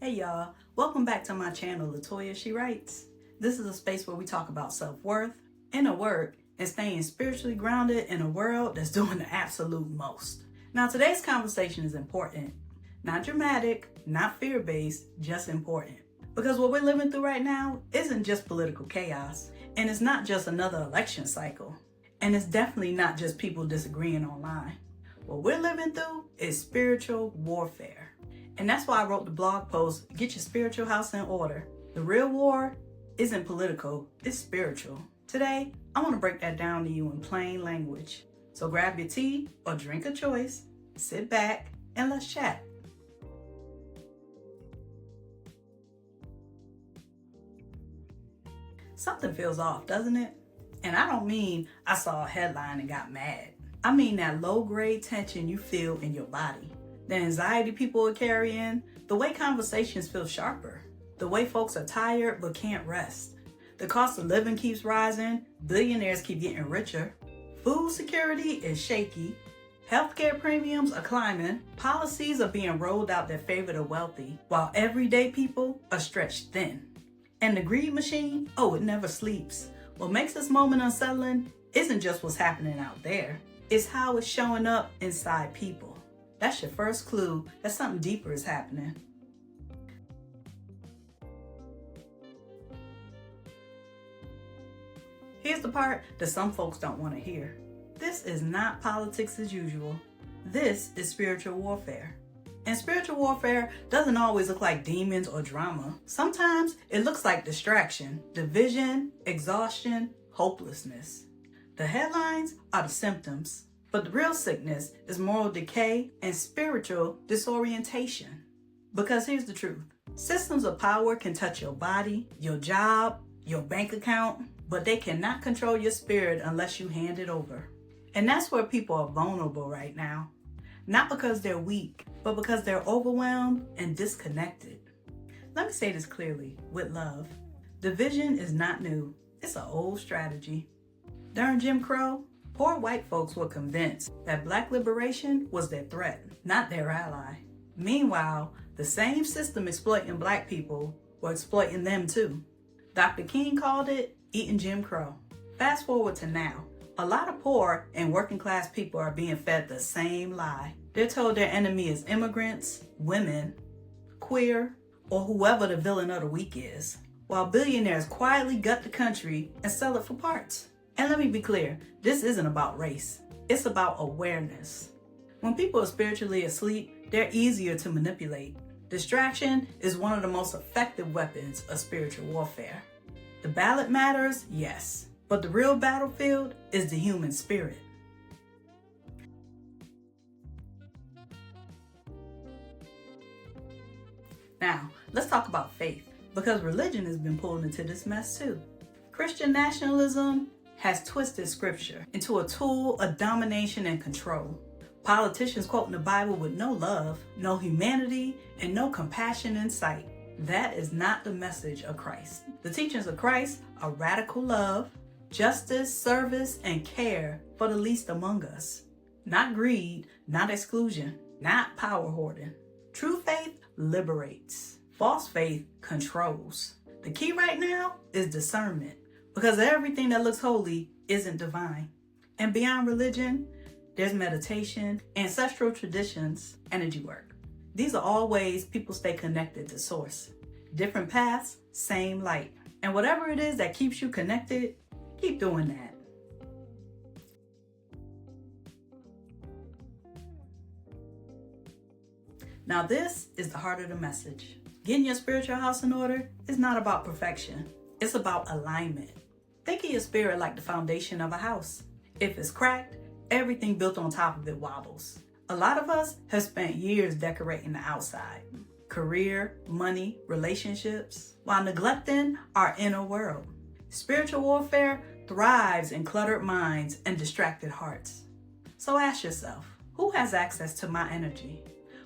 Hey y'all, welcome back to my channel, Latoya She Writes. This is a space where we talk about self-worth, inner work, and staying spiritually grounded in a world that's doing the absolute most. Now today's conversation is important. Not dramatic, not fear-based, just important. Because what we're living through right now isn't just political chaos, and it's not just another election cycle, and it's definitely not just people disagreeing online. What we're living through is spiritual warfare. And that's why I wrote the blog post, Get Your Spiritual House in Order. The real war isn't political, it's spiritual. Today, I want to break that down to you in plain language. So grab your tea or drink of choice, sit back, and let's chat. Something feels off, doesn't it? And I don't mean I saw a headline and got mad. I mean that low-grade tension you feel in your body. The anxiety people are carrying, the way conversations feel sharper, the way folks are tired but can't rest. The cost of living keeps rising, billionaires keep getting richer, food security is shaky, healthcare premiums are climbing, policies are being rolled out that favor the wealthy, while everyday people are stretched thin. And the greed machine, it never sleeps. What makes this moment unsettling isn't just what's happening out there, it's how it's showing up inside people. That's your first clue that something deeper is happening. Here's the part that some folks don't want to hear. This is not politics as usual. This is spiritual warfare. And spiritual warfare doesn't always look like demons or drama. Sometimes it looks like distraction, division, exhaustion, hopelessness. The headlines are the symptoms. But the real sickness is moral decay and spiritual disorientation. Because here's the truth. Systems of power can touch your body, your job, your bank account, but they cannot control your spirit unless you hand it over. And that's where people are vulnerable right now. Not because they're weak, but because they're overwhelmed and disconnected. Let me say this clearly, with love. Division is not new. It's an old strategy. During Jim Crow, poor white folks were convinced that Black liberation was their threat, not their ally. Meanwhile, the same system exploiting Black people were exploiting them too. Dr. King called it eating Jim Crow. Fast forward to now. A lot of poor and working class people are being fed the same lie. They're told their enemy is immigrants, women, queer, or whoever the villain of the week is, while billionaires quietly gut the country and sell it for parts. And let me be clear, this isn't about race. It's about awareness. When people are spiritually asleep, they're easier to manipulate. Distraction is one of the most effective weapons of spiritual warfare. The ballot matters, yes, but the real battlefield is the human spirit. Now, let's talk about faith, because religion has been pulled into this mess too. Christian nationalism has twisted scripture into a tool of domination and control. Politicians quoting the Bible with no love, no humanity, and no compassion in sight. That is not the message of Christ. The teachings of Christ are radical love, justice, service, and care for the least among us. Not greed, not exclusion, not power hoarding. True faith liberates. False faith controls. The key right now is discernment. Because everything that looks holy isn't divine. And beyond religion, there's meditation, ancestral traditions, energy work. These are all ways people stay connected to source. Different paths, same light. And whatever it is that keeps you connected, keep doing that. Now this is the heart of the message. Getting your spiritual house in order is not about perfection. It's about alignment. Think of your spirit like the foundation of a house. If it's cracked, everything built on top of it wobbles. A lot of us have spent years decorating the outside. Career, money, relationships, while neglecting our inner world. Spiritual warfare thrives in cluttered minds and distracted hearts. So ask yourself, who has access to my energy?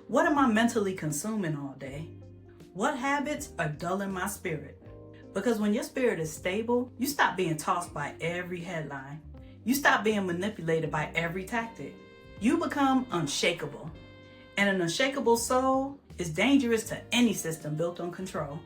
What am I mentally consuming all day? What habits are dulling my spirit? Because when your spirit is stable, you stop being tossed by every headline. You stop being manipulated by every tactic. You become unshakable. And an unshakable soul is dangerous to any system built on control.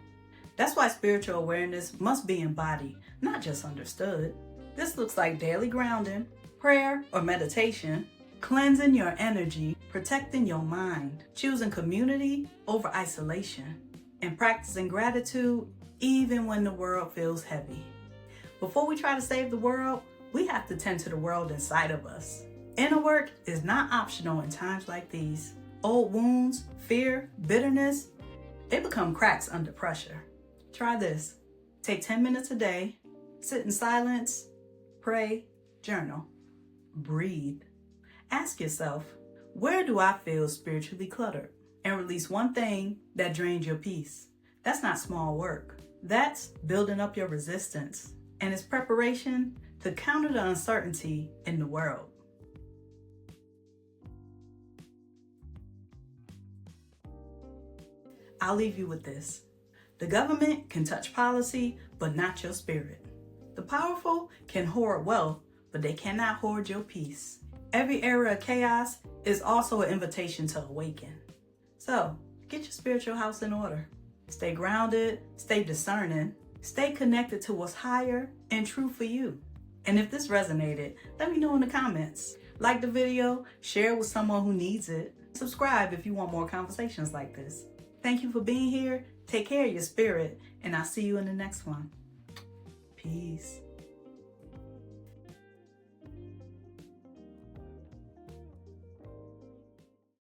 That's why spiritual awareness must be embodied, not just understood. This looks like daily grounding, prayer or meditation, cleansing your energy, protecting your mind, choosing community over isolation, and practicing gratitude even when the world feels heavy. Before we try to save the world, we have to tend to the world inside of us. Inner work is not optional in times like these. Old wounds, fear, bitterness, they become cracks under pressure. Try this. Take 10 minutes a day, sit in silence, pray, journal, breathe. Ask yourself, where do I feel spiritually cluttered? And release one thing that drains your peace. That's not small work. That's building up your resistance, and it's preparation to counter the uncertainty in the world. I'll leave you with this. The government can touch policy, but not your spirit. The powerful can hoard wealth, but they cannot hoard your peace. Every era of chaos is also an invitation to awaken. So, get your spiritual house in order. Stay grounded, stay discerning, stay connected to what's higher and true for you. And if this resonated, let me know in the comments. Like the video, share it with someone who needs it. Subscribe if you want more conversations like this. Thank you for being here. Take care of your spirit, and I'll see you in the next one. Peace.